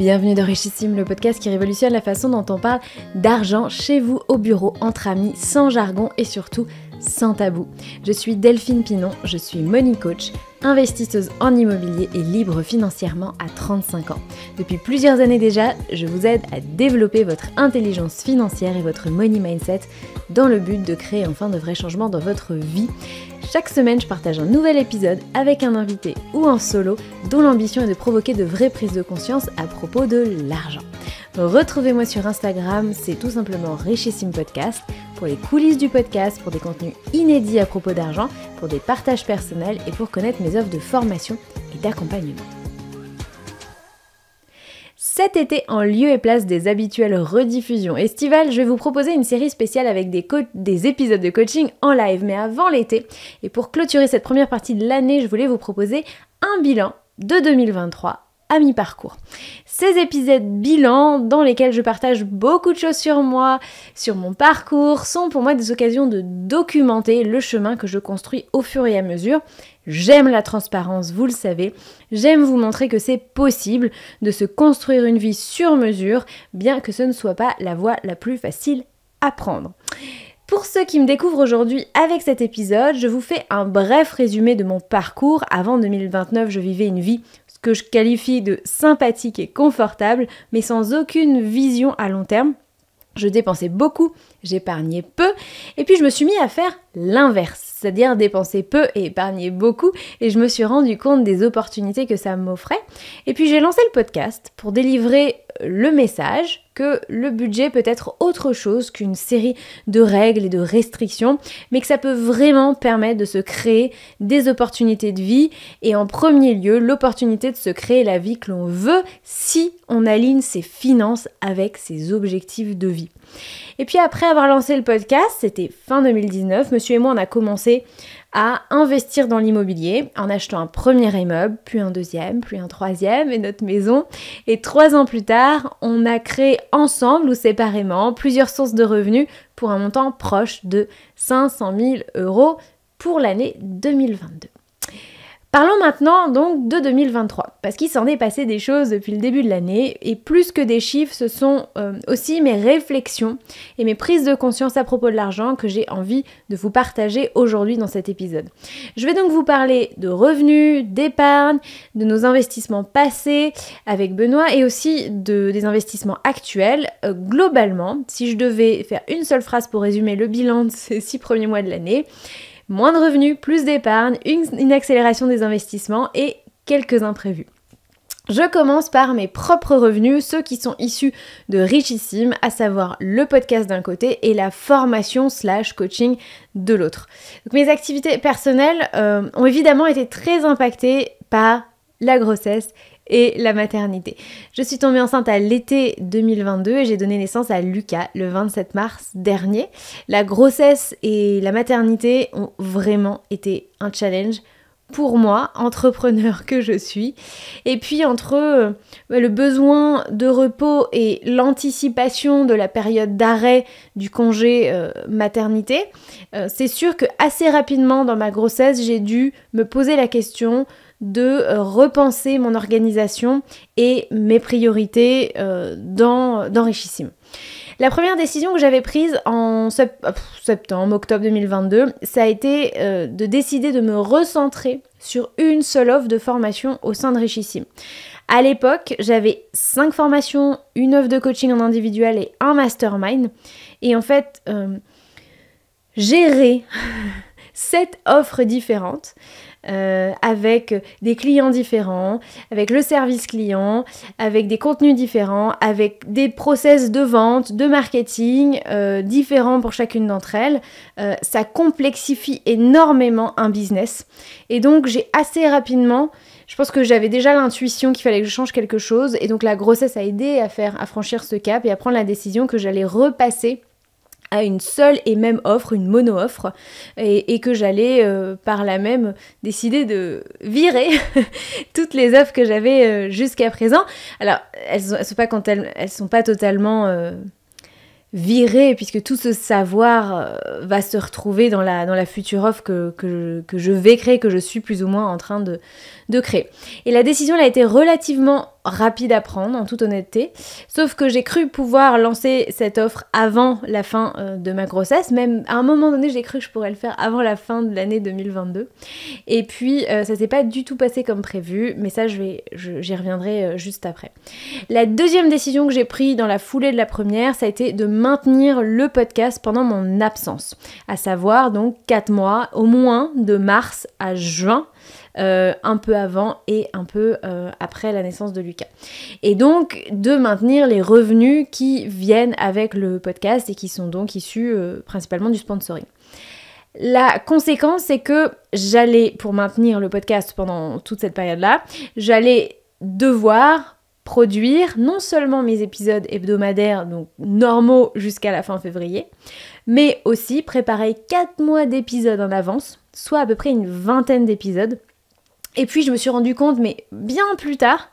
Bienvenue dans Richissime, le podcast qui révolutionne la façon dont on parle d'argent chez vous, au bureau, entre amis, sans jargon et surtout sans tabou. Je suis Delphine Pinon, je suis money coach, investisseuse en immobilier et libre financièrement à 35 ans. Depuis plusieurs années déjà, je vous aide à développer votre intelligence financière et votre money mindset dans le but de créer enfin de vrais changements dans votre vie. Chaque semaine, je partage un nouvel épisode avec un invité ou en solo dont l'ambition est de provoquer de vraies prises de conscience à propos de l'argent. Retrouvez-moi sur Instagram, c'est tout simplement Richissime Podcast, pour les coulisses du podcast, pour des contenus inédits à propos d'argent, pour des partages personnels et pour connaître mes offres de formation et d'accompagnement. Cet été, en lieu et place des habituelles rediffusions estivales, je vais vous proposer une série spéciale avec des épisodes de coaching en live, mais avant l'été. Et pour clôturer cette première partie de l'année, je voulais vous proposer un bilan de 2023 à mi-parcours. Ces épisodes bilan dans lesquels je partage beaucoup de choses sur moi, sur mon parcours, sont pour moi des occasions de documenter le chemin que je construis au fur et à mesure. J'aime la transparence, vous le savez. J'aime vous montrer que c'est possible de se construire une vie sur mesure, bien que ce ne soit pas la voie la plus facile à prendre. Pour ceux qui me découvrent aujourd'hui avec cet épisode, je vous fais un bref résumé de mon parcours. Avant 2029, je vivais une vie que je qualifie de sympathique et confortable, mais sans aucune vision à long terme. Je dépensais beaucoup, j'épargnais peu, et puis je me suis mis à faire l'inverse, c'est-à-dire dépenser peu et épargner beaucoup, et je me suis rendu compte des opportunités que ça m'offrait. Et puis j'ai lancé le podcast pour délivrer le message que le budget peut être autre chose qu'une série de règles et de restrictions, mais que ça peut vraiment permettre de se créer des opportunités de vie, et en premier lieu, l'opportunité de se créer la vie que l'on veut si on aligne ses finances avec ses objectifs de vie. Et puis après avoir lancé le podcast, c'était fin 2019, monsieur et moi on a commencé à investir dans l'immobilier en achetant un premier immeuble, puis un deuxième, puis un troisième et notre maison. Et 3 ans plus tard, on a créé ensemble ou séparément plusieurs sources de revenus pour un montant proche de 500 000 € pour l'année 2022. Parlons maintenant donc de 2023, parce qu'il s'en est passé des choses depuis le début de l'année, et plus que des chiffres, ce sont aussi mes réflexions et mes prises de conscience à propos de l'argent que j'ai envie de vous partager aujourd'hui dans cet épisode. Je vais donc vous parler de revenus, d'épargne, de nos investissements passés avec Benoît et aussi des investissements actuels. Globalement, si je devais faire une seule phrase pour résumer le bilan de ces 6 premiers mois de l'année: moins de revenus, plus d'épargne, une accélération des investissements et quelques imprévus. Je commence par mes propres revenus, ceux qui sont issus de Richissime, à savoir le podcast d'un côté et la formation / coaching de l'autre. Donc mes activités personnelles ont évidemment été très impactées par la grossesse et la maternité. Je suis tombée enceinte à l'été 2022 et j'ai donné naissance à Lucas le 27 mars dernier. La grossesse et la maternité ont vraiment été un challenge pour moi, entrepreneur que je suis. Et puis entre le besoin de repos et l'anticipation de la période d'arrêt du congé maternité, c'est sûr que assez rapidement dans ma grossesse, j'ai dû me poser la question de repenser mon organisation et mes priorités dans Richissime. La première décision que j'avais prise en octobre 2022, ça a été de décider de me recentrer sur une seule offre de formation au sein de Richissime. À l'époque, j'avais 5 formations, une offre de coaching en individuel et un mastermind. Et en fait, gérer 7 offres différentes, avec des clients différents, avec le service client, avec des contenus différents, avec des process de vente, de marketing différents pour chacune d'entre elles, ça complexifie énormément un business. Et donc j'ai assez rapidement, je pense que j'avais déjà l'intuition qu'il fallait que je change quelque chose, et donc la grossesse a aidé à franchir ce cap et à prendre la décision que j'allais repasser à une seule et même offre, une mono-offre, et que j'allais par là même décider de virer toutes les offres que j'avais jusqu'à présent. Alors, elles sont pas totalement virées, puisque tout ce savoir va se retrouver dans la future offre que je vais créer, que je suis plus ou moins en train de créer. Et la décision elle a été relativement rapide à prendre, en toute honnêteté. Sauf que j'ai cru pouvoir lancer cette offre avant la fin de ma grossesse. Même à un moment donné, j'ai cru que je pourrais le faire avant la fin de l'année 2022. Et puis, ça s'est pas du tout passé comme prévu, mais ça, j'y reviendrai juste après. La deuxième décision que j'ai prise dans la foulée de la première, ça a été de maintenir le podcast pendant mon absence. À savoir, donc, 4 mois, au moins de mars à juin. Un peu avant et un peu après la naissance de Lucas. Et donc de maintenir les revenus qui viennent avec le podcast et qui sont donc issus principalement du sponsoring. La conséquence, c'est que j'allais, pour maintenir le podcast pendant toute cette période-là, j'allais devoir produire non seulement mes épisodes hebdomadaires, donc normaux jusqu'à la fin février, mais aussi préparer 4 mois d'épisodes en avance, soit à peu près une vingtaine d'épisodes. Et puis je me suis rendu compte, mais bien plus tard,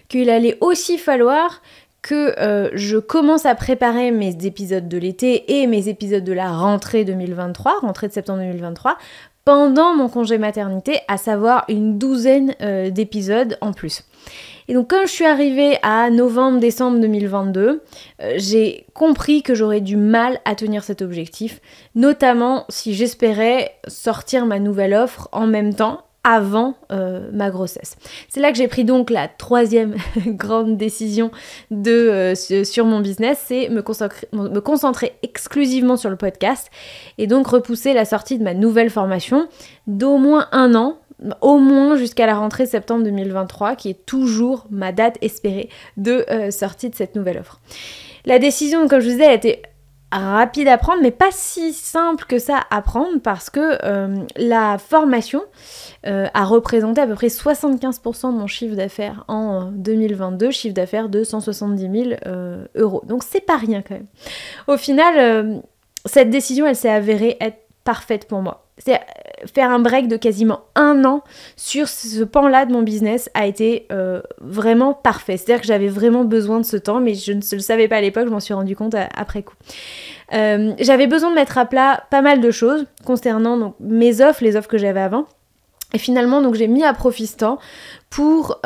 qu'il allait aussi falloir que je commence à préparer mes épisodes de l'été et mes épisodes de la rentrée 2023, rentrée de septembre 2023, pendant mon congé maternité, à savoir une douzaine d'épisodes en plus. Et donc quand je suis arrivée à novembre-décembre 2022, j'ai compris que j'aurais du mal à tenir cet objectif, notamment si j'espérais sortir ma nouvelle offre en même temps, avant ma grossesse. C'est là que j'ai pris donc la troisième grande décision sur mon business, c'est me concentrer exclusivement sur le podcast et donc repousser la sortie de ma nouvelle formation d'au moins 1 an, au moins jusqu'à la rentrée septembre 2023, qui est toujours ma date espérée de sortie de cette nouvelle offre. La décision, comme je vous disais, elle était rapide à prendre, mais pas si simple que ça à prendre parce que la formation a représenté à peu près 75% de mon chiffre d'affaires en 2022, chiffre d'affaires de 170 000 euros. Donc c'est pas rien quand même. Au final, cette décision, elle s'est avérée être parfaite pour moi. C'est faire un break de quasiment 1 an sur ce pan-là de mon business a été vraiment parfait. C'est-à-dire que j'avais vraiment besoin de ce temps, mais je ne le savais pas à l'époque, je m'en suis rendu compte après coup. J'avais besoin de mettre à plat pas mal de choses concernant donc, mes offres, les offres que j'avais avant. Et finalement, donc j'ai mis à profit ce temps pour,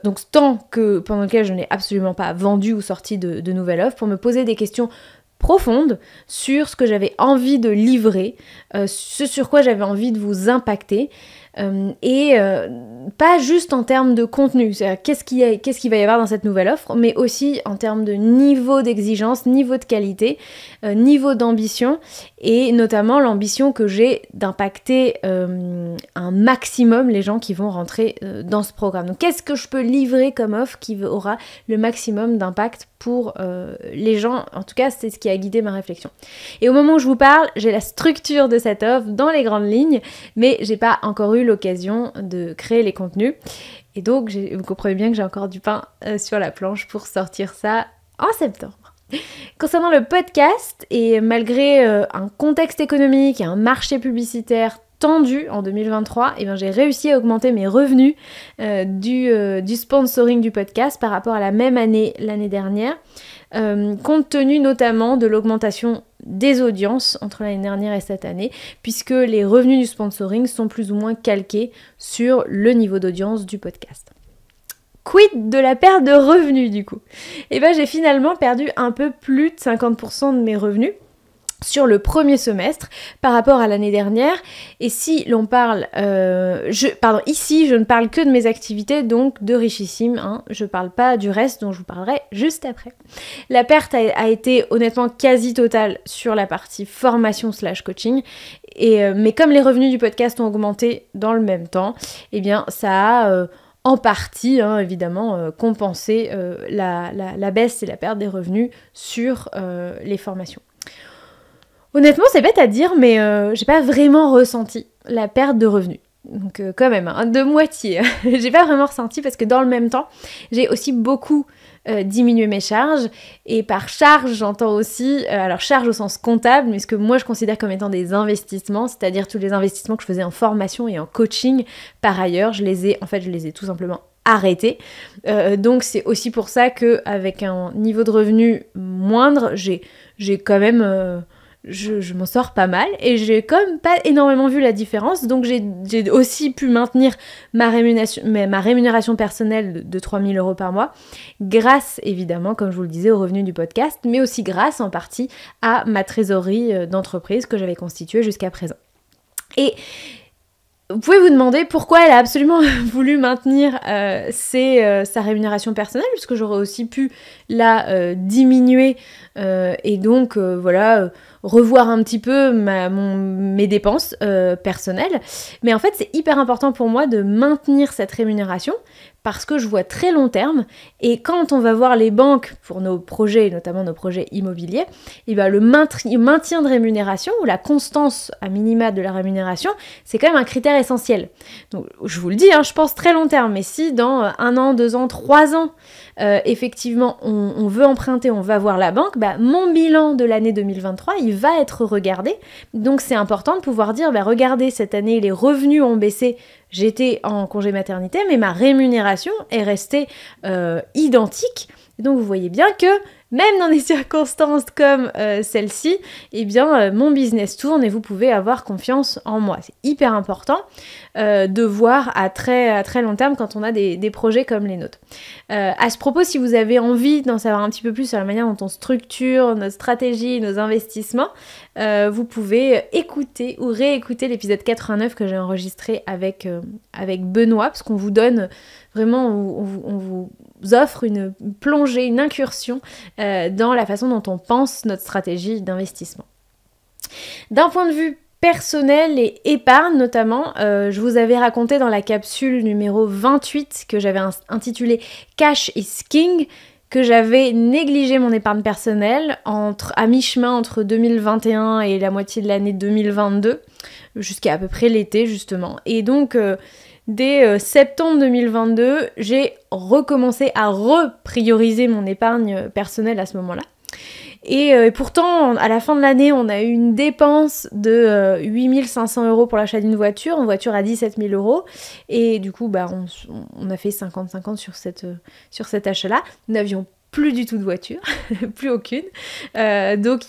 donc ce temps pendant lequel je n'ai absolument pas vendu ou sorti de nouvelles offres, pour me poser des questions profonde sur ce que j'avais envie de livrer, ce sur quoi j'avais envie de vous impacter, et pas juste en termes de contenu, c'est-à-dire qu'est-ce qu'il va y avoir dans cette nouvelle offre, mais aussi en termes de niveau d'exigence, niveau de qualité, niveau d'ambition, et notamment l'ambition que j'ai d'impacter un maximum les gens qui vont rentrer dans ce programme. Donc qu'est-ce que je peux livrer comme offre qui aura le maximum d'impact pour les gens? En tout cas, c'est ce qui a guidé ma réflexion. Et au moment où je vous parle, j'ai la structure de cette offre dans les grandes lignes, mais j'ai pas encore eu l'occasion de créer les contenus. Et donc, vous comprenez bien que j'ai encore du pain sur la planche pour sortir ça en septembre. Concernant le podcast, et malgré un contexte économique et un marché publicitaire tendu en 2023, et bien j'ai réussi à augmenter mes revenus du sponsoring du podcast par rapport à la même année l'année dernière, compte tenu notamment de l'augmentation des audiences entre l'année dernière et cette année, puisque les revenus du sponsoring sont plus ou moins calqués sur le niveau d'audience du podcast. Quid de la perte de revenus du coup? Et bien j'ai finalement perdu un peu plus de 50% de mes revenus sur le premier semestre par rapport à l'année dernière. Et si l'on parle, ici je ne parle que de mes activités, donc de Richissime, hein, je parle pas du reste dont je vous parlerai juste après. La perte a été honnêtement quasi totale sur la partie formation/coaching, mais comme les revenus du podcast ont augmenté dans le même temps, eh bien ça a en partie, hein, évidemment, compenser la baisse et la perte des revenus sur les formations. Honnêtement, c'est bête à dire, mais j'ai pas vraiment ressenti la perte de revenus. Donc quand même, hein, de moitié. J'ai pas vraiment ressenti parce que dans le même temps, j'ai aussi beaucoup diminué mes charges. Et par charge, j'entends aussi, alors charge au sens comptable, mais ce que moi je considère comme étant des investissements, c'est-à-dire tous les investissements que je faisais en formation et en coaching. Par ailleurs, je les ai tout simplement arrêtés. Donc c'est aussi pour ça qu'avec un niveau de revenu moindre, j'ai quand même... je m'en sors pas mal et j'ai comme pas énormément vu la différence, donc j'ai aussi pu maintenir ma rémunération personnelle de 3 000 € par mois grâce évidemment, comme je vous le disais, aux revenus du podcast, mais aussi grâce en partie à ma trésorerie d'entreprise que j'avais constituée jusqu'à présent. Et vous pouvez vous demander pourquoi elle a absolument voulu maintenir sa rémunération personnelle, puisque j'aurais aussi pu la diminuer et donc revoir un petit peu mes dépenses personnelles. Mais en fait, c'est hyper important pour moi de maintenir cette rémunération parce que je vois très long terme et quand on va voir les banques pour nos projets, notamment nos projets immobiliers, et ben le maintien de rémunération ou la constance à minima de la rémunération, c'est quand même un critère essentiel. Donc je vous le dis, je pense très long terme, mais si dans 1 an, 2 ans, 3 ans, effectivement on veut emprunter, on va voir la banque, mon bilan de l'année 2023, il va être regardé. Donc c'est important de pouvoir dire, regardez, cette année les revenus ont baissé, j'étais en congé maternité, mais ma rémunération est restée identique. Et donc vous voyez bien que même dans des circonstances comme celle-ci, mon business tourne et vous pouvez avoir confiance en moi. C'est hyper important de voir à très long terme quand on a des projets comme les nôtres. À ce propos, si vous avez envie d'en savoir un petit peu plus sur la manière dont on structure notre stratégie, nos investissements, vous pouvez écouter ou réécouter l'épisode 89 que j'ai enregistré avec Benoît, parce qu'on vous donne vraiment, on vous offre une plongée, une incursion dans la façon dont on pense notre stratégie d'investissement. D'un point de vue personnel et épargne notamment, je vous avais raconté dans la capsule numéro 28 que j'avais intitulée Cash is King, que j'avais négligé mon épargne personnelle à mi-chemin entre 2021 et la moitié de l'année 2022, jusqu'à à peu près l'été justement. Et donc dès septembre 2022, j'ai recommencé à reprioriser mon épargne personnelle à ce moment-là. Et pourtant, à la fin de l'année, on a eu une dépense de 8 500 € pour l'achat d'une voiture, une voiture à 17 000 €. Et du coup, on a fait 50-50 sur cet achat-là. Nous n'avions plus du tout de voiture, plus aucune. Donc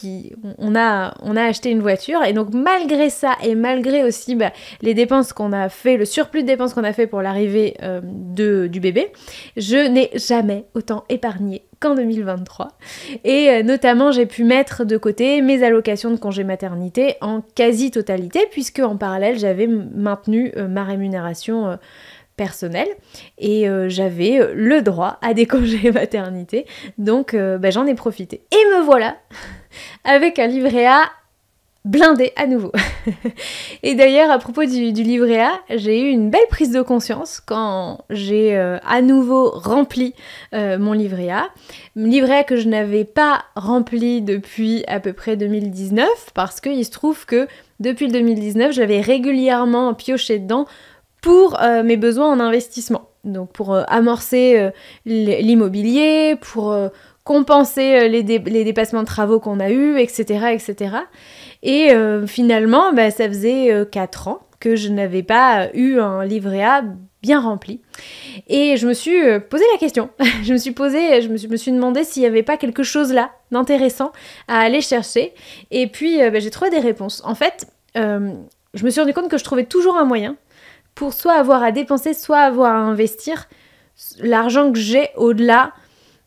on a acheté une voiture et donc malgré ça et malgré aussi les dépenses qu'on a fait, le surplus de dépenses qu'on a fait pour l'arrivée du bébé, je n'ai jamais autant épargné qu'en 2023. Et notamment j'ai pu mettre de côté mes allocations de congé maternité en quasi-totalité puisque en parallèle j'avais maintenu ma rémunération personnel et j'avais le droit à des congés maternité, donc j'en ai profité. Et me voilà avec un livret A blindé à nouveau. Et d'ailleurs à propos du livret A, j'ai eu une belle prise de conscience quand j'ai à nouveau rempli mon livret A. Livret A que je n'avais pas rempli depuis à peu près 2019 parce qu'il se trouve que depuis le 2019 j'avais régulièrement pioché dedans pour mes besoins en investissement. Donc pour amorcer l'immobilier, pour compenser les dépassements de travaux qu'on a eus, etc. etc. Et finalement, ça faisait 4 ans que je n'avais pas eu un livret A bien rempli. Et je me suis posé la question. je me suis demandé s'il n'y avait pas quelque chose là d'intéressant à aller chercher. Et puis j'ai trouvé des réponses. En fait, je me suis rendu compte que je trouvais toujours un moyen pour soit avoir à dépenser, soit avoir à investir l'argent que j'ai au-delà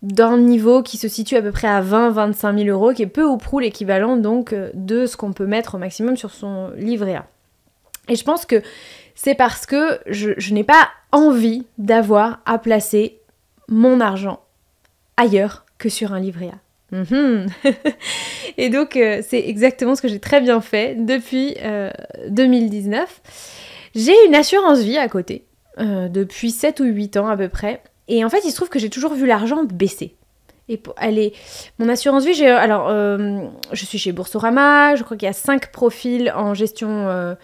d'un niveau qui se situe à peu près à 20-25 000 €, qui est peu ou prou l'équivalent donc de ce qu'on peut mettre au maximum sur son livret A. Et je pense que c'est parce que je n'ai pas envie d'avoir à placer mon argent ailleurs que sur un livret A. Et donc c'est exactement ce que j'ai très bien fait depuis 2019. J'ai une assurance vie à côté, depuis 7 ou 8 ans à peu près, et en fait il se trouve que j'ai toujours vu l'argent baisser. Et mon assurance vie, je suis chez Boursorama, je crois qu'il y a 5 profils en gestion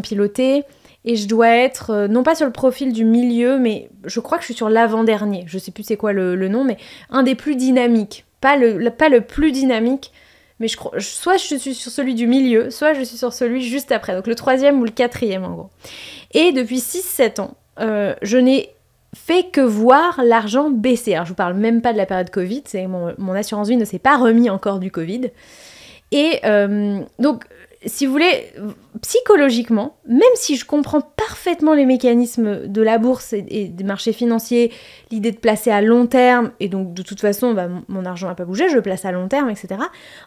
pilotée, et je dois être, non pas sur le profil du milieu, mais je crois que je suis sur l'avant-dernier, je sais plus c'est quoi le nom, mais un des plus dynamiques, pas le plus dynamique, mais je crois, soit je suis sur celui du milieu, soit je suis sur celui juste après, donc le 3e ou le 4e en gros. Et depuis 6-7 ans, je n'ai fait que voir l'argent baisser. Alors je vous parle même pas de la période Covid, mon assurance vie ne s'est pas remis encore du Covid. Et donc, si vous voulez, psychologiquement, même si je comprends parfaitement les mécanismes de la bourse et des marchés financiers, l'idée de placer à long terme, et donc de toute façon, mon argent n'a pas bougé, je le place à long terme, etc.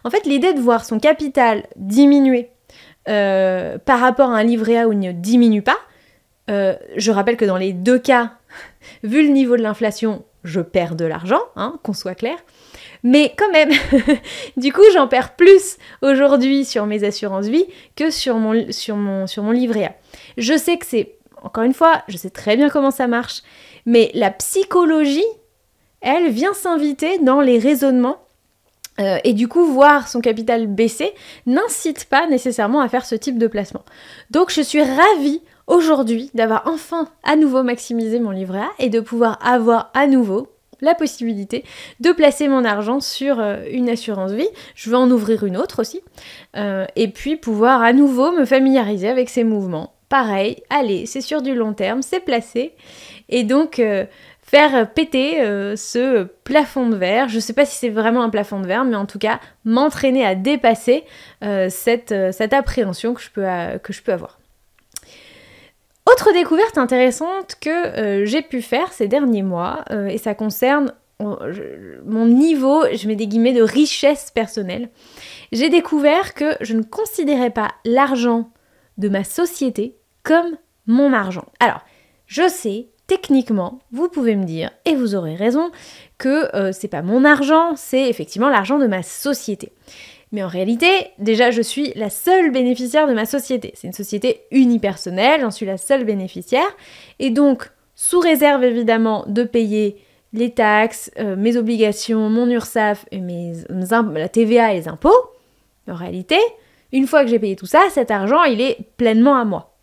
En fait, l'idée de voir son capital diminuer par rapport à un livret A où il ne diminue pas, je rappelle que dans les deux cas, vu le niveau de l'inflation, je perds de l'argent, hein, qu'on soit clair. Mais quand même, du coup, j'en perds plus aujourd'hui sur mes assurances vie que sur mon livret A. Je sais que c'est, encore une fois, je sais très bien comment ça marche, mais la psychologie, elle vient s'inviter dans les raisonnements et du coup, voir son capital baisser n'incite pas nécessairement à faire ce type de placement. Donc, je suis ravie aujourd'hui d'avoir enfin à nouveau maximisé mon livret A et de pouvoir avoir à nouveau la possibilité de placer mon argent sur une assurance vie. Je vais en ouvrir une autre aussi. Et puis pouvoir à nouveau me familiariser avec ces mouvements. Pareil, allez, c'est sur du long terme, c'est placé. Et donc faire péter ce plafond de verre. Je ne sais pas si c'est vraiment un plafond de verre, mais en tout cas, m'entraîner à dépasser cette appréhension que je peux avoir. Autre découverte intéressante que j'ai pu faire ces derniers mois, et ça concerne mon niveau, je mets des guillemets, de richesse personnelle. J'ai découvert que je ne considérais pas l'argent de ma société comme mon argent. Alors, je sais, techniquement, vous pouvez me dire, et vous aurez raison, que c'est pas mon argent, c'est effectivement l'argent de ma société. Mais en réalité, déjà, je suis la seule bénéficiaire de ma société. C'est une société unipersonnelle, j'en suis la seule bénéficiaire. Et donc, sous réserve évidemment de payer les taxes, mes obligations, mon URSSAF, la TVA et les impôts, en réalité, une fois que j'ai payé tout ça, cet argent, il est pleinement à moi.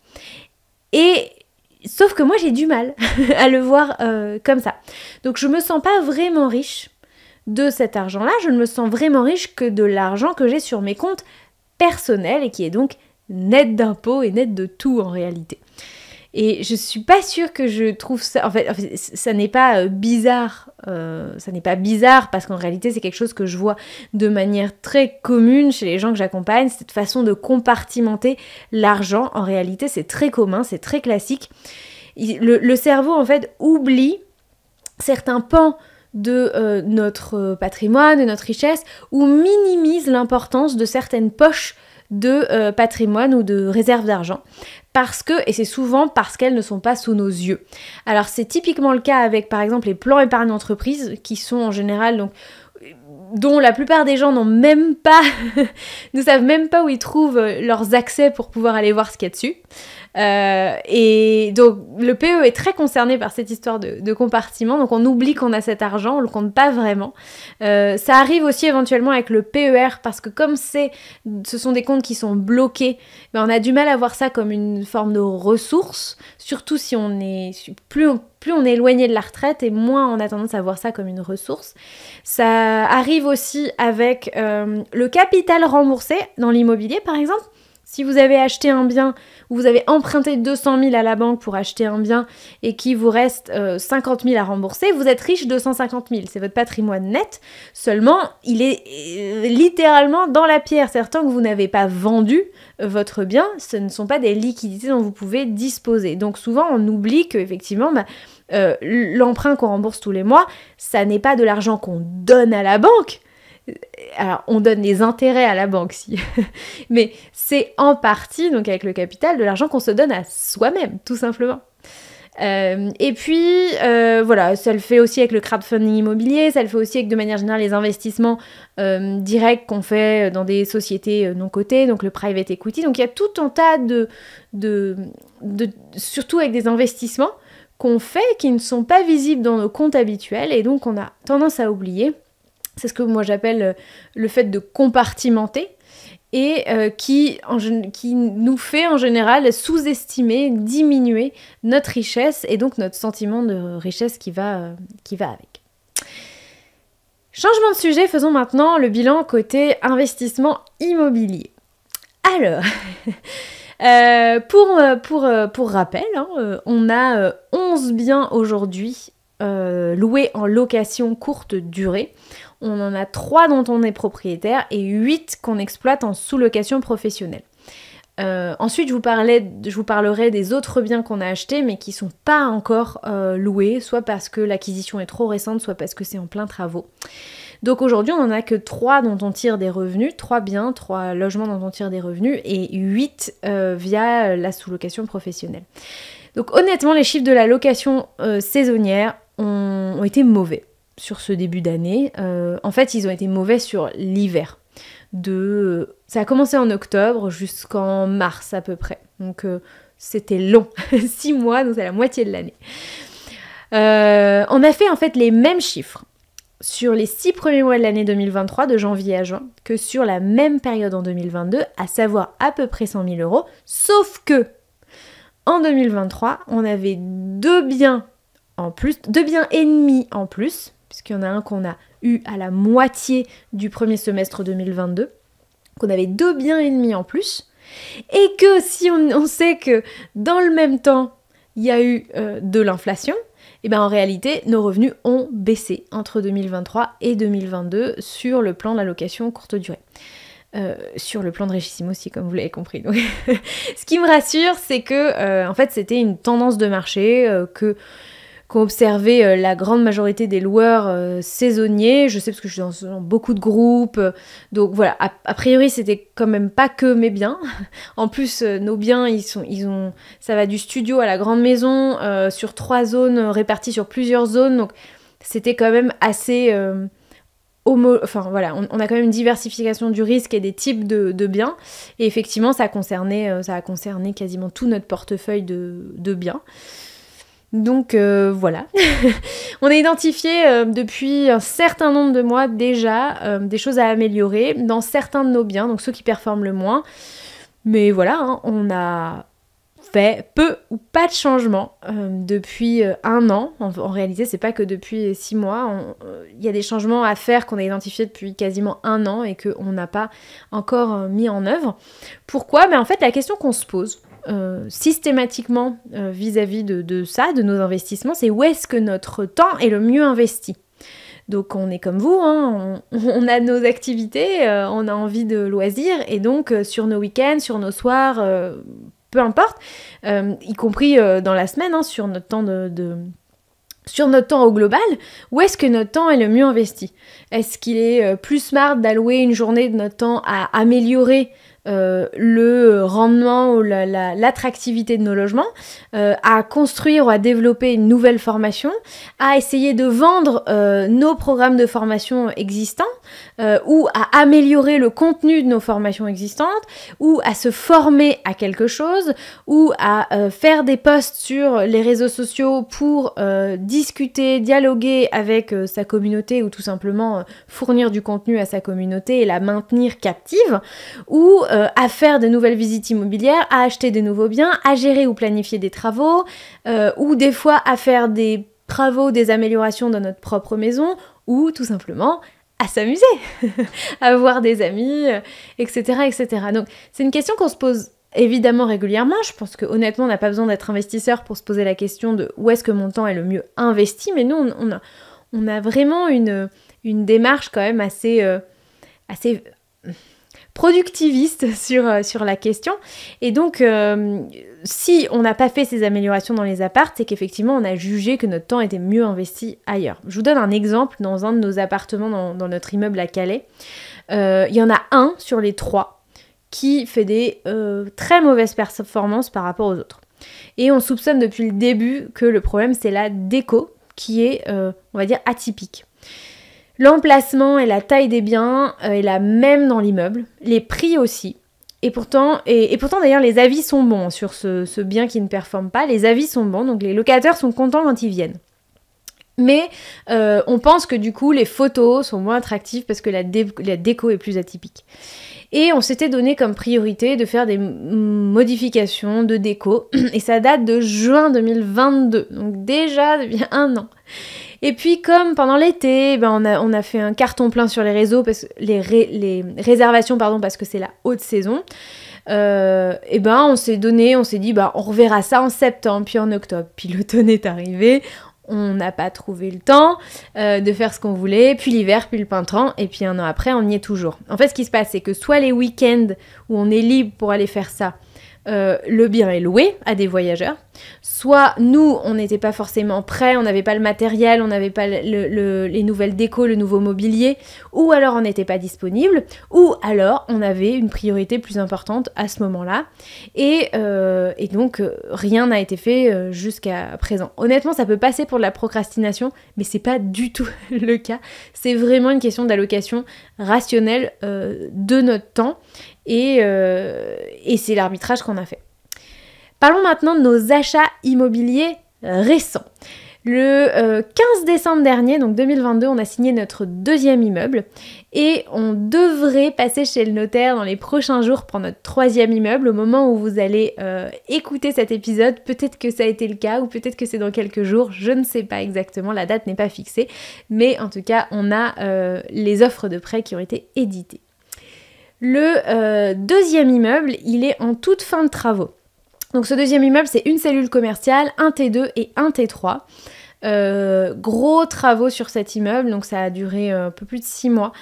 Et sauf que moi, j'ai du mal à le voir comme ça. Donc, je me sens pas vraiment riche de cet argent-là, je ne me sens vraiment riche que de l'argent que j'ai sur mes comptes personnels et qui est donc net d'impôts et net de tout en réalité. Et je suis pas sûre que je trouve ça... En fait ça n'est pas bizarre. Ça n'est pas bizarre parce qu'en réalité, c'est quelque chose que je vois de manière très commune chez les gens que j'accompagne. Cette façon de compartimenter l'argent, en réalité, c'est très commun, c'est très classique. Le cerveau, en fait, oublie certains pans de notre patrimoine, de notre richesse, ou minimise l'importance de certaines poches de patrimoine ou de réserve d'argent. Parce que, et c'est souvent parce qu'elles ne sont pas sous nos yeux. Alors c'est typiquement le cas avec par exemple les plans épargne entreprise, qui sont en général donc dont la plupart des gens n'ont même pas, ne savent même pas où ils trouvent leurs accès pour pouvoir aller voir ce qu'il y a dessus. Et donc le PE est très concerné par cette histoire de compartiment, donc on oublie qu'on a cet argent, on le compte pas vraiment. Ça arrive aussi éventuellement avec le PER, parce que comme ce sont des comptes qui sont bloqués, ben on a du mal à voir ça comme une forme de ressource, surtout si on est plus on est éloigné de la retraite et moins on a tendance à voir ça comme une ressource. Ça arrive aussi avec le capital remboursé dans l'immobilier par exemple. Si vous avez acheté un bien ou vous avez emprunté 200 000 à la banque pour acheter un bien et qu'il vous reste 50 000 à rembourser, vous êtes riche de 150 000. C'est votre patrimoine net. Seulement, il est littéralement dans la pierre. C'est tant que vous n'avez pas vendu votre bien, ce ne sont pas des liquidités dont vous pouvez disposer. Donc souvent, on oublie qu'effectivement, l'emprunt qu'on rembourse tous les mois, ça n'est pas de l'argent qu'on donne à la banque. Alors, on donne des intérêts à la banque, si. Mais c'est en partie, donc avec le capital, de l'argent qu'on se donne à soi-même, tout simplement. Et puis, voilà, ça le fait aussi avec le crowdfunding immobilier, ça le fait aussi avec, de manière générale, les investissements directs qu'on fait dans des sociétés non cotées, donc le private equity. Donc, il y a tout un tas surtout avec des investissements qu'on fait qui ne sont pas visibles dans nos comptes habituels, et donc on a tendance à oublier. C'est ce que moi j'appelle le fait de compartimenter et qui nous fait en général sous-estimer, diminuer notre richesse et donc notre sentiment de richesse qui va avec. Changement de sujet, faisons maintenant le bilan côté investissement immobilier. Alors, pour rappel, on a 11 biens aujourd'hui loués en location courte durée. On en a 3 dont on est propriétaire et 8 qu'on exploite en sous-location professionnelle. Ensuite, je vous parlerai des autres biens qu'on a achetés mais qui sont pas encore loués, soit parce que l'acquisition est trop récente, soit parce que c'est en plein travaux. Donc aujourd'hui, on n'en a que 3 dont on tire des revenus, 3 biens, 3 logements dont on tire des revenus et 8 via la sous-location professionnelle. Donc honnêtement, les chiffres de la location saisonnière ont été mauvais sur ce début d'année. En fait, ils ont été mauvais sur l'hiver. Ça a commencé en octobre jusqu'en mars à peu près. Donc c'était long, 6 mois, donc c'est la moitié de l'année. On a fait en fait les mêmes chiffres sur les 6 premiers mois de l'année 2023, de janvier à juin, que sur la même période en 2022, à savoir à peu près 100 000 €, sauf que en 2023, on avait 2 biens en plus, 2 biens et demi en plus, puisqu'il y en a un qu'on a eu à la moitié du premier semestre 2022, qu'on avait 2 biens et demi en plus, et que si on sait que dans le même temps, il y a eu de l'inflation, et bien en réalité, nos revenus ont baissé entre 2023 et 2022 sur le plan de la location courte durée. Sur le plan de Regissimo aussi, comme vous l'avez compris. Donc, ce qui me rassure, c'est que en fait, c'était une tendance de marché qu'ont observé la grande majorité des loueurs saisonniers. Je sais parce que je suis dans beaucoup de groupes. Donc voilà, a priori, c'était quand même pas que mes biens. En plus, nos biens, ça va du studio à la grande maison, sur 3 zones réparties sur plusieurs zones. Donc c'était quand même assez... Enfin voilà, on a quand même une diversification du risque et des types de biens. Et effectivement, ça a concerné quasiment tout notre portefeuille de biens. Donc voilà, on a identifié depuis un certain nombre de mois déjà des choses à améliorer dans certains de nos biens, donc ceux qui performent le moins. Mais voilà, hein, on a fait peu ou pas de changement depuis 1 an. En réalité, c'est pas que depuis 6 mois. Il y a des changements à faire qu'on a identifiés depuis quasiment 1 an et qu'on n'a pas encore mis en œuvre. Pourquoi ? En fait, la question qu'on se pose systématiquement vis-à-vis de ça, de nos investissements, c'est où est-ce que notre temps est le mieux investi. Donc on est comme vous, hein, on a nos activités, on a envie de loisirs, et donc sur nos week-ends, sur nos soirs, peu importe, y compris dans la semaine, hein, sur notre temps sur notre temps au global, où est-ce que notre temps est le mieux investi ? Est-ce qu'il est plus smart d'allouer une journée de notre temps à améliorer le rendement ou l'attractivité de nos logements, à construire ou à développer une nouvelle formation, à essayer de vendre nos programmes de formation existants, ou à améliorer le contenu de nos formations existantes, ou à se former à quelque chose, ou à faire des posts sur les réseaux sociaux pour discuter, dialoguer avec sa communauté, ou tout simplement fournir du contenu à sa communauté et la maintenir captive, ou à faire de nouvelles visites immobilières, à acheter de nouveaux biens, à gérer ou planifier des travaux, ou des fois à faire des travaux, des améliorations dans notre propre maison, ou tout simplement à s'amuser, à voir des amis, etc., etc. Donc c'est une question qu'on se pose évidemment régulièrement. Je pense que honnêtement, on n'a pas besoin d'être investisseur pour se poser la question de où est-ce que mon temps est le mieux investi, mais nous, on a vraiment une démarche quand même assez productiviste sur la question. Et donc, si on n'a pas fait ces améliorations dans les apparts, c'est qu'effectivement, on a jugé que notre temps était mieux investi ailleurs. Je vous donne un exemple dans un de nos appartements dans notre immeuble à Calais. Il y en a un sur les 3 qui fait des très mauvaises performances par rapport aux autres. Et on soupçonne depuis le début que le problème, c'est la déco qui est, on va dire, atypique. L'emplacement et la taille des biens est la même dans l'immeuble, les prix aussi. Et pourtant d'ailleurs, les avis sont bons sur ce bien qui ne performe pas. Les avis sont bons, donc les locataires sont contents quand ils viennent. Mais on pense que du coup, les photos sont moins attractives parce que la déco est plus atypique. Et on s'était donné comme priorité de faire des modifications de déco. Et ça date de juin 2022, donc déjà depuis 1 an. Et puis comme pendant l'été, on a fait un carton plein sur les réseaux, les réservations, parce que c'est la haute saison, on s'est dit, on reverra ça en septembre, puis en octobre. Puis l'automne est arrivé, on n'a pas trouvé le temps de faire ce qu'on voulait, puis l'hiver, puis le printemps, et puis un an après, on y est toujours. En fait, ce qui se passe, c'est que soit les week-ends où on est libre pour aller faire ça, le bien est loué à des voyageurs, soit nous, on n'était pas forcément prêts, on n'avait pas le matériel, on n'avait pas les nouvelles décos, le nouveau mobilier, ou alors on n'était pas disponible, ou alors on avait une priorité plus importante à ce moment-là, et donc rien n'a été fait jusqu'à présent. Honnêtement, ça peut passer pour de la procrastination, mais c'est pas du tout le cas, c'est vraiment une question d'allocation rationnelle de notre temps, et c'est l'arbitrage qu'on a fait. Parlons maintenant de nos achats immobiliers récents. Le 15 décembre dernier, donc 2022, on a signé notre deuxième immeuble et on devrait passer chez le notaire dans les prochains jours pour notre troisième immeuble. Au moment où vous allez écouter cet épisode, peut-être que ça a été le cas ou peut-être que c'est dans quelques jours, je ne sais pas exactement, la date n'est pas fixée, mais en tout cas, on a les offres de prêt qui ont été éditées. Le deuxième immeuble, il est en toute fin de travaux. Donc ce deuxième immeuble, c'est une cellule commerciale, un T2 et un T3. Gros travaux sur cet immeuble, donc ça a duré un peu plus de 6 mois.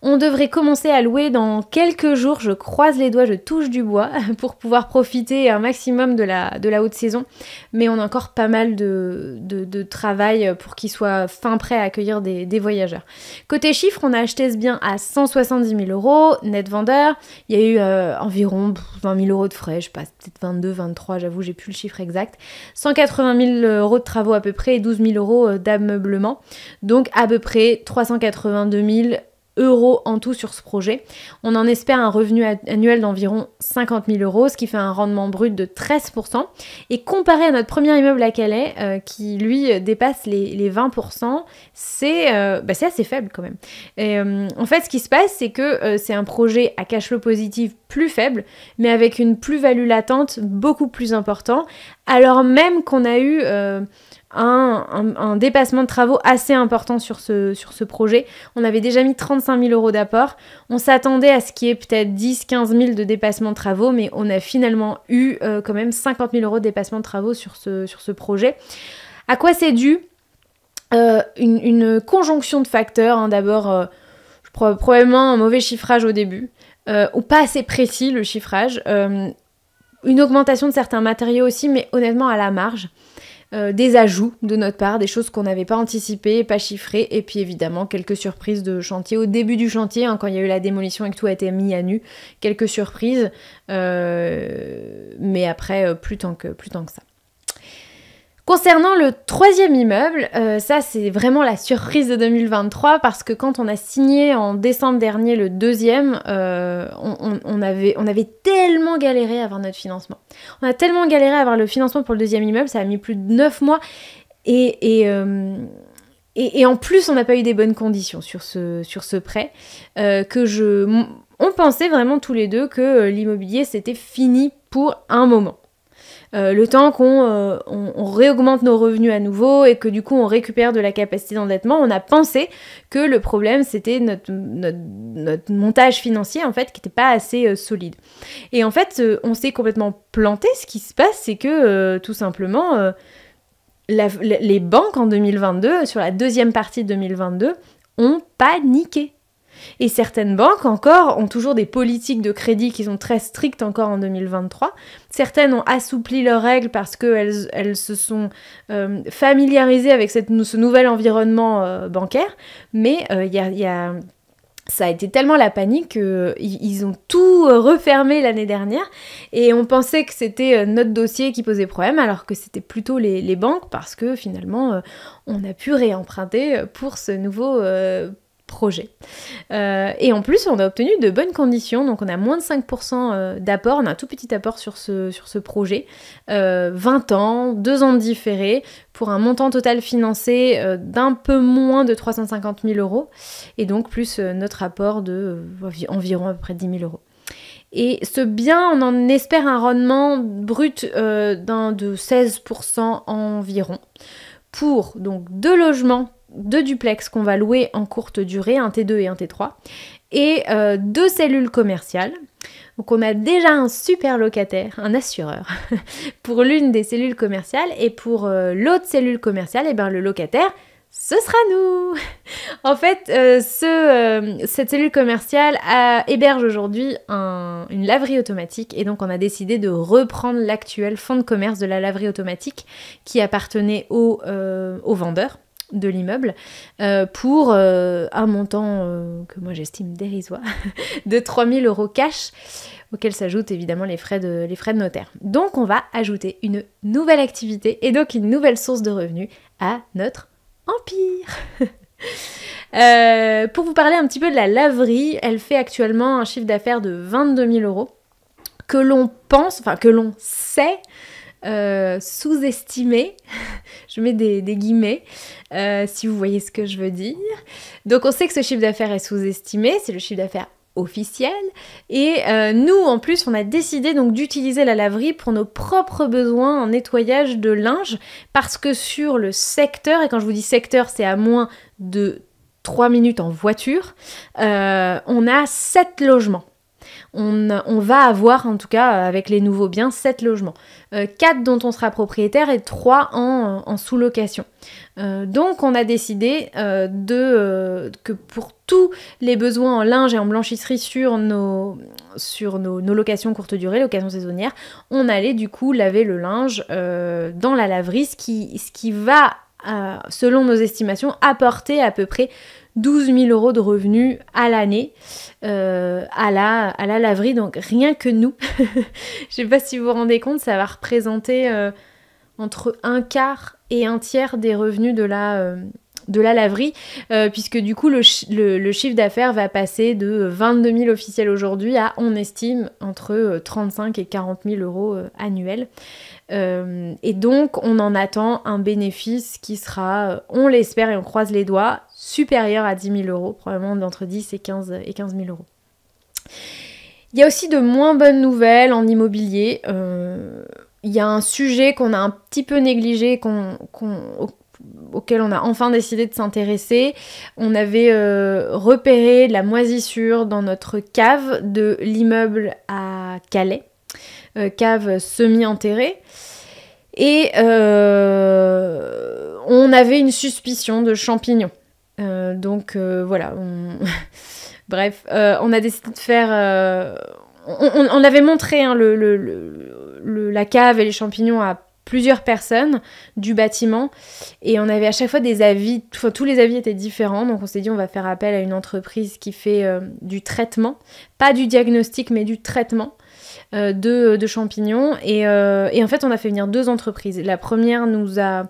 On devrait commencer à louer dans quelques jours, je croise les doigts, je touche du bois pour pouvoir profiter un maximum de la haute saison. Mais on a encore pas mal de travail pour qu'il soit fin prêt à accueillir des voyageurs. Côté chiffres, on a acheté ce bien à 170 000 euros, net vendeur. Il y a eu environ 20 000 euros de frais, je sais pas, peut-être 22, 23, j'avoue, j'ai plus le chiffre exact. 180 000 euros de travaux à peu près et 12 000 euros d'ameublement. Donc à peu près 382 000 euros en tout sur ce projet. On en espère un revenu annuel d'environ 50 000 euros, ce qui fait un rendement brut de 13%. Et comparé à notre premier immeuble à Calais, qui lui dépasse les 20%, c'est assez faible quand même. Et, en fait, ce qui se passe, c'est que c'est un projet à cash flow positif plus faible, mais avec une plus-value latente beaucoup plus important, alors même qu'on a eu un dépassement de travaux assez important sur ce projet. On avait déjà mis 35 000 euros d'apport. On s'attendait à ce qu'il y ait peut-être 10-15 000 de dépassement de travaux, mais on a finalement eu quand même 50 000 euros de dépassement de travaux sur ce projet. À quoi c'est dû ? Une conjonction de facteurs. Hein. D'abord, probablement un mauvais chiffrage au début, ou pas assez précis le chiffrage. Une augmentation de certains matériaux aussi, mais honnêtement à la marge. Des ajouts de notre part, des choses qu'on n'avait pas anticipées, pas chiffrées, et puis évidemment quelques surprises de chantier. Au début du chantier, hein, quand il y a eu la démolition et que tout a été mis à nu, quelques surprises, mais après plus tant que ça. Concernant le troisième immeuble, ça c'est vraiment la surprise de 2023 parce que quand on a signé en décembre dernier le deuxième, on avait tellement galéré à avoir notre financement. On a tellement galéré à avoir le financement pour le deuxième immeuble, ça a mis plus de 9 mois et en plus on n'a pas eu des bonnes conditions sur ce prêt, on pensait vraiment tous les deux que l'immobilier c'était fini pour un moment. Le temps qu'on réaugmente nos revenus à nouveau et que du coup on récupère de la capacité d'endettement, on a pensé que le problème c'était notre montage financier en fait qui n'était pas assez solide. Et en fait on s'est complètement planté. Ce qui se passe c'est que tout simplement les banques en 2022, sur la deuxième partie de 2022, ont paniqué. Et certaines banques encore ont toujours des politiques de crédit qui sont très strictes encore en 2023. Certaines ont assoupli leurs règles parce qu'elles se sont familiarisées avec ce nouvel environnement bancaire. Mais ça a été tellement la panique qu'ils ont tout refermé l'année dernière et on pensait que c'était notre dossier qui posait problème alors que c'était plutôt les banques parce que finalement on a pu réemprunter pour ce nouveau projet. Et en plus, on a obtenu de bonnes conditions, donc on a moins de 5% d'apport, on a un tout petit apport sur ce projet, 20 ans, 2 ans de différé, pour un montant total financé d'un peu moins de 350 000 euros, et donc plus notre apport de environ à peu près 10 000 euros. Et ce bien, on en espère un rendement brut de 16% environ, pour donc 2 logements, 2 duplex qu'on va louer en courte durée, un T2 et un T3, et 2 cellules commerciales. Donc on a déjà un super locataire, un assureur, pour l'une des cellules commerciales, et pour l'autre cellule commerciale, et ben le locataire, ce sera nous. En fait, cette cellule commerciale héberge aujourd'hui une laverie automatique, et donc on a décidé de reprendre l'actuel fonds de commerce de la laverie automatique qui appartenait aux vendeurs de l'immeuble pour un montant que moi j'estime dérisoire de 3 000 € cash, auquel s'ajoutent évidemment les frais de notaire. Donc on va ajouter une nouvelle activité et donc une nouvelle source de revenus à notre empire. Pour vous parler un petit peu de la laverie, elle fait actuellement un chiffre d'affaires de 22 000 € que l'on sait sous-estimé, je mets des guillemets, si vous voyez ce que je veux dire. Donc on sait que ce chiffre d'affaires est sous-estimé, c'est le chiffre d'affaires officiel, et nous en plus on a décidé donc d'utiliser la laverie pour nos propres besoins en nettoyage de linge, parce que sur le secteur, et quand je vous dis secteur c'est à moins de 3 minutes en voiture, on a 7 logements. On va avoir, en tout cas avec les nouveaux biens, 7 logements. 4 dont on sera propriétaire et 3 en sous-location. Donc on a décidé que pour tous les besoins en linge et en blanchisserie sur nos locations courte durée, locations saisonnières, on allait du coup laver le linge dans la laverie, ce qui va, selon nos estimations, apporter à peu près 12 000 € de revenus à l'année à la laverie, donc rien que nous. Je sais pas si vous vous rendez compte, ça va représenter entre un quart et un tiers des revenus de la laverie, puisque du coup le chiffre d'affaires va passer de 22 000 officiels aujourd'hui à, on estime, entre 35 et 40 000 € annuels. Et donc on en attend un bénéfice qui sera, on l'espère et on croise les doigts, supérieur à 10 000 €, probablement d'entre 10 et 15 000 €. Il y a aussi de moins bonnes nouvelles en immobilier. Il y a un sujet qu'on a un petit peu négligé, auquel on a enfin décidé de s'intéresser. On avait repéré de la moisissure dans notre cave de l'immeuble à Calais, cave semi-enterrée. Et on avait une suspicion de champignons. Donc voilà, bref, on a décidé de faire... On avait montré hein, la cave et les champignons à plusieurs personnes du bâtiment, et on avait à chaque fois des avis, tous les avis étaient différents, donc on s'est dit on va faire appel à une entreprise qui fait du traitement, pas du diagnostic mais du traitement de champignons, et en fait on a fait venir 2 entreprises. La première nous a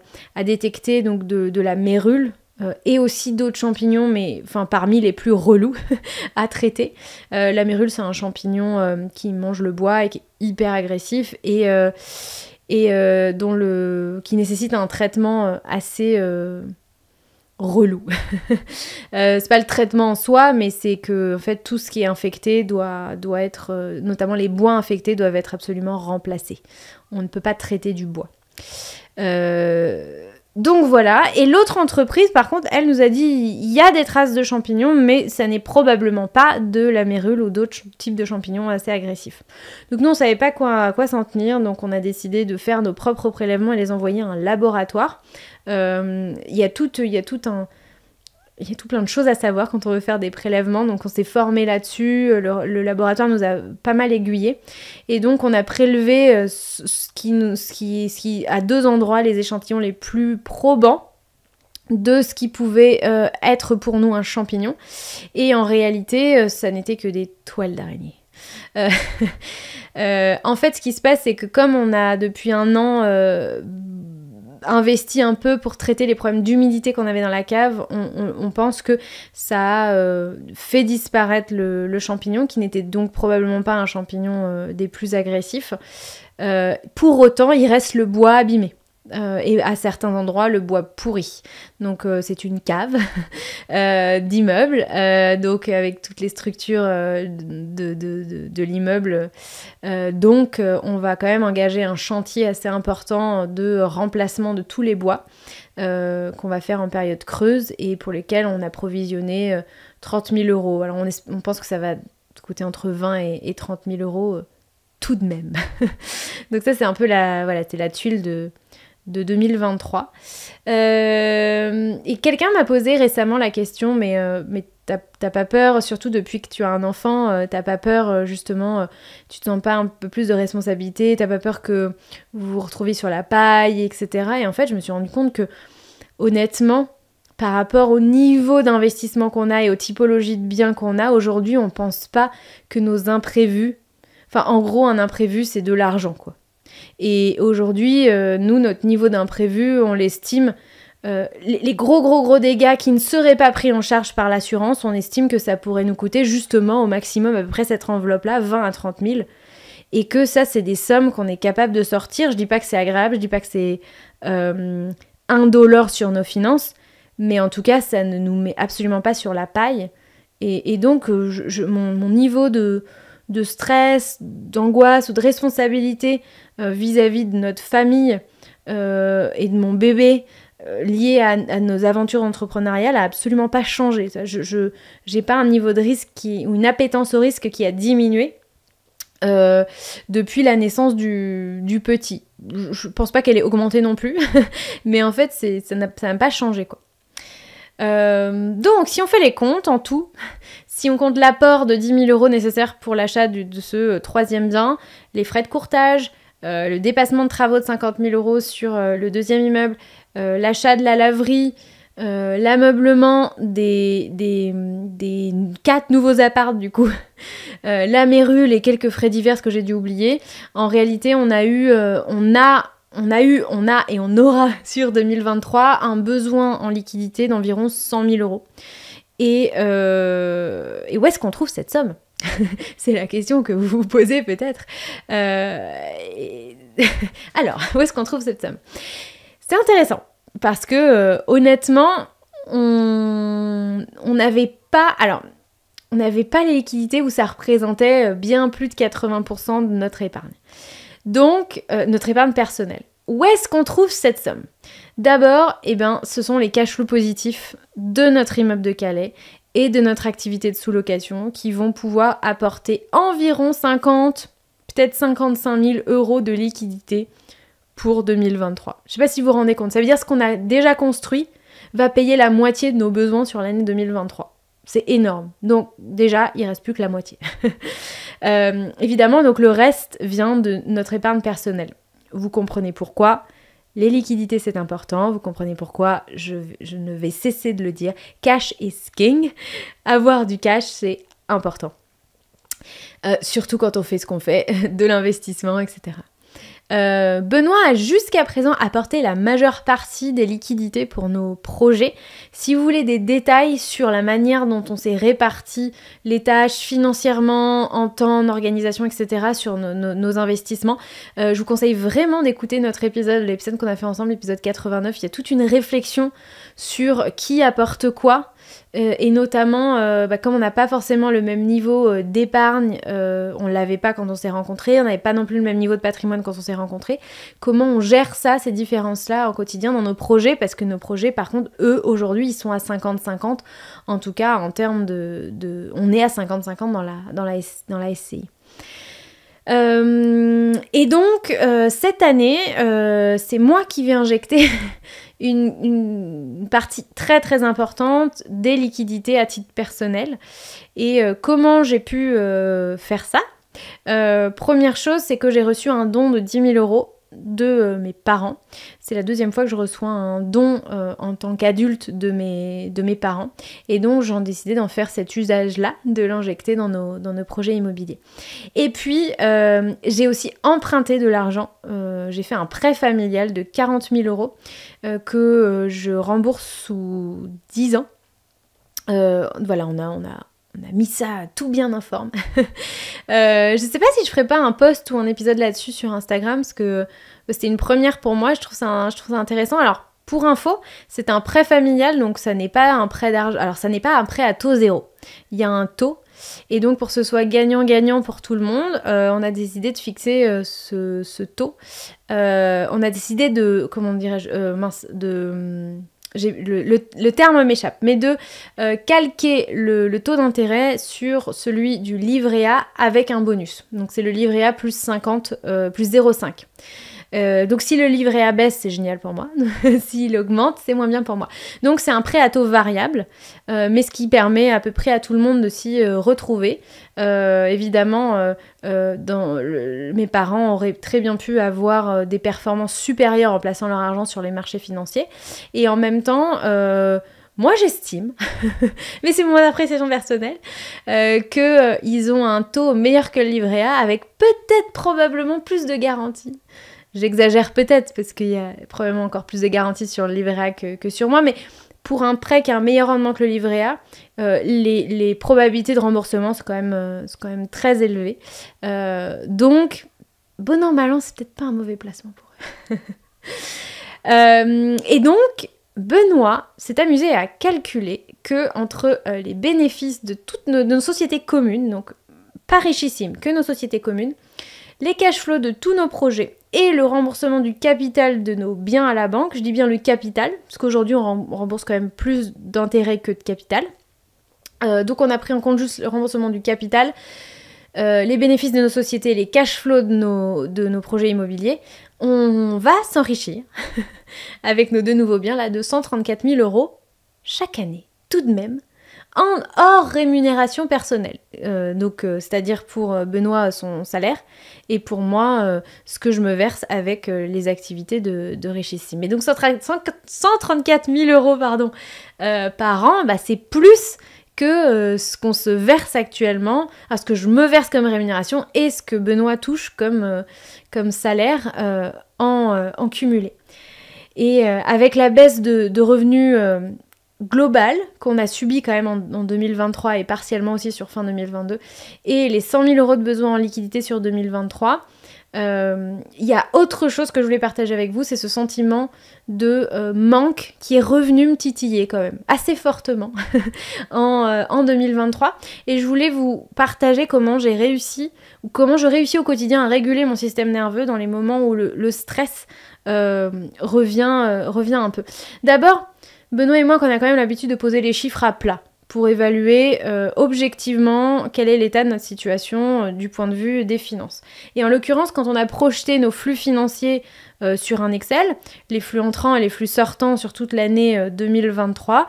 détecté donc de la mérule, et aussi d'autres champignons, mais enfin parmi les plus relous à traiter. La mérule, c'est un champignon qui mange le bois et qui est hyper agressif, et qui nécessite un traitement assez relou. C'est pas le traitement en soi, mais c'est que en fait tout ce qui est infecté doit être, notamment les bois infectés doivent être absolument remplacés. On ne peut pas traiter du bois. Donc voilà, et l'autre entreprise par contre, elle nous a dit il y a des traces de champignons, mais ça n'est probablement pas de la mérule ou d'autres types de champignons assez agressifs. Donc nous on savait pas à quoi s'en tenir, donc on a décidé de faire nos propres prélèvements et les envoyer à un laboratoire. Il y a tout plein de choses à savoir quand on veut faire des prélèvements, donc on s'est formé là-dessus, le laboratoire nous a pas mal aiguillés, et donc on a prélevé ce qui à 2 endroits les échantillons les plus probants de ce qui pouvait être pour nous un champignon, et en réalité ça n'était que des toiles d'araignée. En fait ce qui se passe c'est que comme on a depuis un an investi un peu pour traiter les problèmes d'humidité qu'on avait dans la cave, on pense que ça a fait disparaître le champignon, qui n'était donc probablement pas un champignon des plus agressifs. Pour autant, il reste le bois abîmé. Et à certains endroits, le bois pourri. Donc c'est une cave d'immeuble, donc avec toutes les structures de l'immeuble. Donc on va quand même engager un chantier assez important de remplacement de tous les bois qu'on va faire en période creuse, et pour lesquels on a provisionné 30 000 €. Alors on pense que ça va coûter entre 20 et 30 000 euros tout de même. Donc ça, c'est un peu c'était la tuile de 2023. Et quelqu'un m'a posé récemment la question, mais t'as pas peur, surtout depuis que tu as un enfant, t'as pas peur justement, tu te sens pas un peu plus de responsabilité, t'as pas peur que vous vous retrouviez sur la paille, etc. Et en fait, je me suis rendu compte que, honnêtement, par rapport au niveau d'investissement qu'on a et aux typologies de biens qu'on a, aujourd'hui, on pense pas que nos imprévus... Enfin, en gros, un imprévu, c'est de l'argent, quoi. Et aujourd'hui, nous, notre niveau d'imprévu, on l'estime... les gros dégâts qui ne seraient pas pris en charge par l'assurance, on estime que ça pourrait nous coûter justement au maximum à peu près cette enveloppe-là, 20 à 30 000. Et que ça, c'est des sommes qu'on est capable de sortir. Je dis pas que c'est agréable, je dis pas que c'est indolore sur nos finances, mais en tout cas, ça ne nous met absolument pas sur la paille. Et donc, mon niveau de stress, d'angoisse ou de responsabilité vis-à-vis de notre famille et de mon bébé lié à nos aventures entrepreneuriales a absolument pas changé. Je j'ai pas un niveau de risque ou une appétence au risque qui a diminué depuis la naissance du petit. Je pense pas qu'elle ait augmenté non plus, mais en fait ça n'a pas changé, quoi. Donc si on fait les comptes en tout, si on compte l'apport de 10 000 euros nécessaires pour l'achat de ce troisième bien, les frais de courtage, le dépassement de travaux de 50 000 euros sur le deuxième immeuble, l'achat de la laverie, l'ameublement des 4 nouveaux apparts du coup, la mérule et quelques frais divers que j'ai dû oublier, en réalité on a et on aura sur 2023 un besoin en liquidité d'environ 100 000 euros. Et où est-ce qu'on trouve cette somme ? C'est la question que vous vous posez peut-être. Alors, où est-ce qu'on trouve cette somme ? C'est intéressant parce que honnêtement, on n'avait pas les liquidités où ça représentait bien plus de 80% de notre épargne. Donc, notre épargne personnelle. Où est-ce qu'on trouve cette somme ? D'abord, ce sont les cash flows positifs de notre immeuble de Calais et de notre activité de sous-location qui vont pouvoir apporter environ 50, peut-être 55 000 euros de liquidité pour 2023. Je sais pas si vous vous rendez compte. Ça veut dire que ce qu'on a déjà construit va payer la moitié de nos besoins sur l'année 2023. C'est énorme. Donc déjà, il reste plus que la moitié. Évidemment, donc le reste vient de notre épargne personnelle. Vous comprenez pourquoi. Les liquidités, c'est important. Vous comprenez pourquoi je ne vais cesser de le dire. Cash is king. Avoir du cash, c'est important. Surtout quand on fait ce qu'on fait, de l'investissement, etc. Benoît a jusqu'à présent apporté la majeure partie des liquidités pour nos projets. Si vous voulez des détails sur la manière dont on s'est réparti les tâches financièrement, en temps, en organisation, etc. sur nos investissements, je vous conseille vraiment d'écouter notre l'épisode qu'on a fait ensemble, l'épisode 89. Il y a toute une réflexion sur qui apporte quoi. Et notamment, comme on n'a pas forcément le même niveau d'épargne, on l'avait pas quand on s'est rencontrés, on n'avait pas non plus le même niveau de patrimoine quand on s'est rencontrés, comment on gère ça, ces différences-là au quotidien dans nos projets, parce que nos projets, par contre, eux, aujourd'hui, ils sont à 50-50, en tout cas, en termes on est à 50-50 dans la SCI. Et donc, cette année, c'est moi qui vais injecter une partie très très importante des liquidités à titre personnel. Et comment j'ai pu faire ça ? Première chose, c'est que j'ai reçu un don de 10 000 euros de mes parents. C'est la deuxième fois que je reçois un don en tant qu'adulte de mes parents. Et donc, j'ai décidé d'en faire cet usage-là, de l'injecter dans nos projets immobiliers. Et puis, j'ai aussi emprunté de l'argent. J'ai fait un prêt familial de 40 000 euros que je rembourse sous 10 ans. Voilà, on a mis ça tout bien en forme. Je sais pas si je ferai pas un post ou un épisode là-dessus sur Instagram, parce que c'était une première pour moi, je trouve ça intéressant. Alors, pour info, c'est un prêt familial, donc ça n'est pas un prêt d'argent. Alors, ça n'est pas un prêt à taux zéro. Il y a un taux. Et donc, pour que ce soit gagnant-gagnant pour tout le monde, on a décidé de fixer ce taux. On a décidé de, comment dirais-je, le terme m'échappe, mais de calquer le taux d'intérêt sur celui du livret A avec un bonus. Donc c'est le livret A plus 50, plus 0,5. Donc si le livret A baisse, c'est génial pour moi. S'il augmente, c'est moins bien pour moi. Donc c'est un prêt à taux variable, mais ce qui permet à peu près à tout le monde de s'y retrouver. Évidemment, mes parents auraient très bien pu avoir des performances supérieures en plaçant leur argent sur les marchés financiers. Et en même temps, moi j'estime, mais c'est mon appréciation personnelle, qu'ils ont un taux meilleur que le livret A avec peut-être probablement plus de garanties. J'exagère peut-être parce qu'il y a probablement encore plus de garanties sur le livret A que sur moi, mais pour un prêt qui a un meilleur rendement que le livret A, les probabilités de remboursement sont quand même très élevées. Donc, bon an, mal an, c'est peut-être pas un mauvais placement pour eux. Et donc, Benoît s'est amusé à calculer que entre les bénéfices de toutes nos sociétés communes, donc pas richissimes, que nos sociétés communes, les cash flows de tous nos projets et le remboursement du capital de nos biens à la banque, je dis bien le capital, parce qu'aujourd'hui on rembourse quand même plus d'intérêts que de capital. Donc on a pris en compte juste le remboursement du capital, les bénéfices de nos sociétés, les cash flows de nos projets immobiliers. On va s'enrichir avec nos deux nouveaux biens là de 134 000 € chaque année, tout de même, hors rémunération personnelle. C'est-à-dire pour Benoît son salaire et pour moi ce que je me verse avec les activités de richissime. Et donc 134 000 € par an, bah, c'est plus que ce qu'on se verse actuellement, ce que je me verse comme rémunération et ce que Benoît touche comme salaire en cumulé. Et avec la baisse de revenus global qu'on a subi quand même en 2023 et partiellement aussi sur fin 2022 et les 100 000 € de besoins en liquidité sur 2023, il y a autre chose que je voulais partager avec vous, c'est ce sentiment de manque qui est revenu me titiller quand même assez fortement en 2023 et je voulais vous partager comment je réussis au quotidien à réguler mon système nerveux dans les moments où le stress revient un peu. D'abord, Benoît et moi, on a quand même l'habitude de poser les chiffres à plat pour évaluer objectivement quel est l'état de notre situation du point de vue des finances. Et en l'occurrence, quand on a projeté nos flux financiers sur un Excel, les flux entrants et les flux sortants sur toute l'année 2023,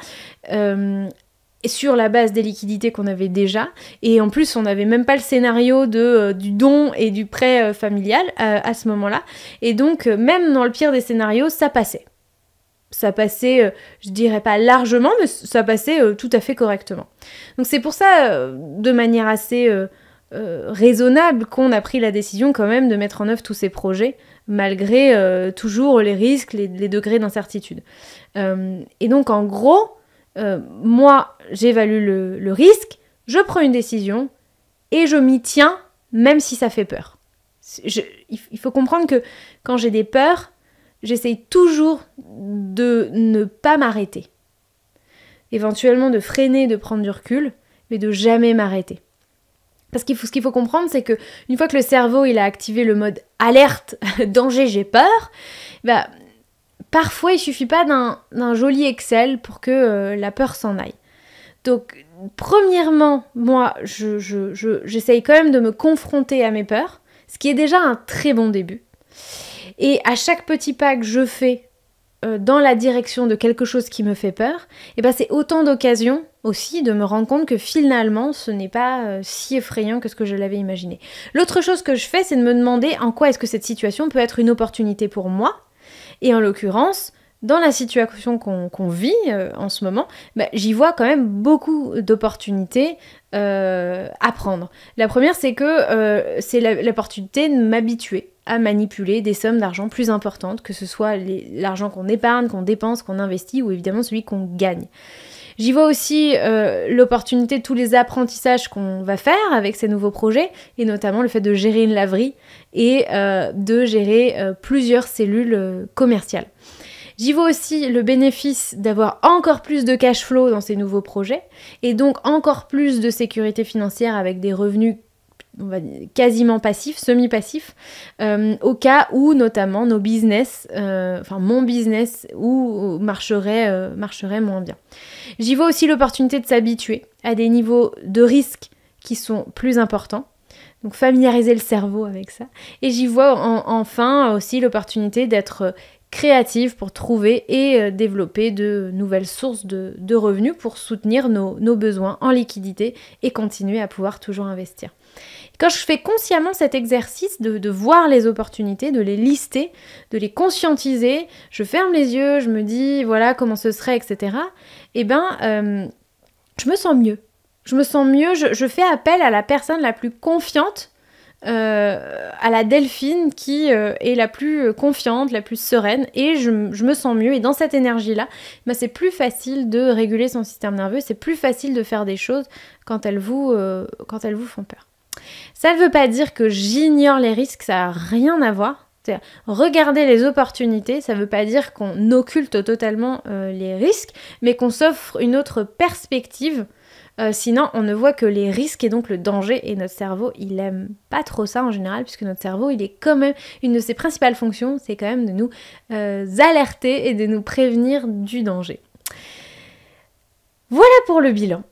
sur la base des liquidités qu'on avait déjà, et en plus on n'avait même pas le scénario du don et du prêt familial à ce moment-là, et donc même dans le pire des scénarios, ça passait. Ça passait, je dirais pas largement, mais ça passait tout à fait correctement. Donc c'est pour ça, de manière assez raisonnable, qu'on a pris la décision quand même de mettre en œuvre tous ces projets, malgré toujours les risques, les degrés d'incertitude. Et donc en gros, moi j'évalue le risque, je prends une décision, et je m'y tiens, même si ça fait peur. Il faut comprendre que quand j'ai des peurs, j'essaye toujours de ne pas m'arrêter. Éventuellement de freiner, de prendre du recul, mais de jamais m'arrêter. Parce ce qu'il faut comprendre, c'est que une fois que le cerveau il a activé le mode alerte, danger, j'ai peur, bah, parfois il suffit pas d'un joli Excel pour que la peur s'en aille. Donc, premièrement, moi, j'essaye quand même de me confronter à mes peurs, ce qui est déjà un très bon début. Et à chaque petit pas que je fais dans la direction de quelque chose qui me fait peur, et ben c'est autant d'occasions aussi de me rendre compte que finalement ce n'est pas si effrayant que ce que je l'avais imaginé. L'autre chose que je fais, c'est de me demander en quoi est-ce que cette situation peut être une opportunité pour moi, et en l'occurrence, dans la situation qu'on vit en ce moment, j'y vois quand même beaucoup d'opportunités à prendre. La première, c'est que c'est l'opportunité de m'habituer à manipuler des sommes d'argent plus importantes, que ce soit l'argent qu'on épargne, qu'on dépense, qu'on investit, ou évidemment celui qu'on gagne. J'y vois aussi l'opportunité de tous les apprentissages qu'on va faire avec ces nouveaux projets, et notamment le fait de gérer une laverie et de gérer plusieurs cellules commerciales. J'y vois aussi le bénéfice d'avoir encore plus de cash flow dans ces nouveaux projets, et donc encore plus de sécurité financière avec des revenus on va dire, quasiment passif, semi-passif, au cas où notamment nos business, mon business marcherait moins bien. J'y vois aussi l'opportunité de s'habituer à des niveaux de risque qui sont plus importants. Donc familiariser le cerveau avec ça. Et j'y vois enfin aussi l'opportunité d'être créative pour trouver et développer de nouvelles sources de revenus pour soutenir nos besoins en liquidité et continuer à pouvoir toujours investir. Quand je fais consciemment cet exercice de voir les opportunités, de les lister, de les conscientiser, je ferme les yeux, je me dis voilà comment ce serait, etc. Je me sens mieux. Je fais appel à la personne la plus confiante, à la Delphine qui est la plus confiante, la plus sereine, et je me sens mieux. Et dans cette énergie-là, c'est plus facile de réguler son système nerveux, c'est plus facile de faire des choses quand elles vous font peur. Ça ne veut pas dire que j'ignore les risques, ça n'a rien à voir. Regarder les opportunités, ça ne veut pas dire qu'on occulte totalement les risques, mais qu'on s'offre une autre perspective. Sinon, on ne voit que les risques et donc le danger, et notre cerveau, il aime pas trop ça en général, puisque notre cerveau, il est quand même, une de ses principales fonctions, c'est quand même de nous alerter et de nous prévenir du danger. Voilà pour le bilan.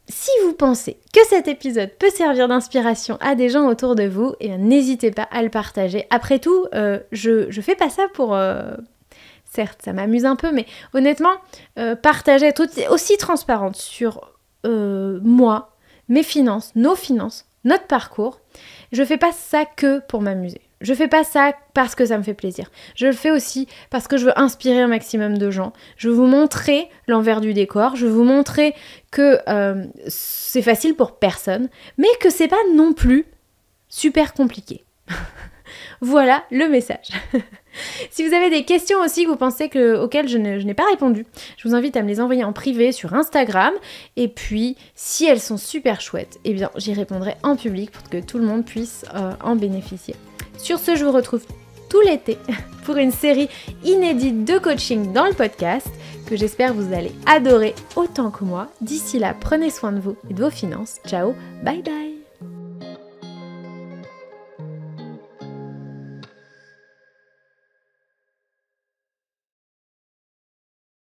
Si vous pensez que cet épisode peut servir d'inspiration à des gens autour de vous, n'hésitez pas à le partager. Après tout, je fais pas ça pour... certes, ça m'amuse un peu, mais honnêtement, partager, être aussi transparente sur moi, mes finances, nos finances, notre parcours, je fais pas ça que pour m'amuser. Je fais pas ça parce que ça me fait plaisir. Je le fais aussi parce que je veux inspirer un maximum de gens. Je veux vous montrer l'envers du décor. Je veux vous montrer que c'est facile pour personne, mais que c'est pas non plus super compliqué. Voilà le message. Si vous avez des questions aussi que vous pensez auxquelles je n'ai pas répondu, je vous invite à me les envoyer en privé sur Instagram. Et puis, si elles sont super chouettes, j'y répondrai en public pour que tout le monde puisse en bénéficier. Sur ce, je vous retrouve tout l'été pour une série inédite de coaching dans le podcast que j'espère vous allez adorer autant que moi. D'ici là, prenez soin de vous et de vos finances. Ciao, bye bye.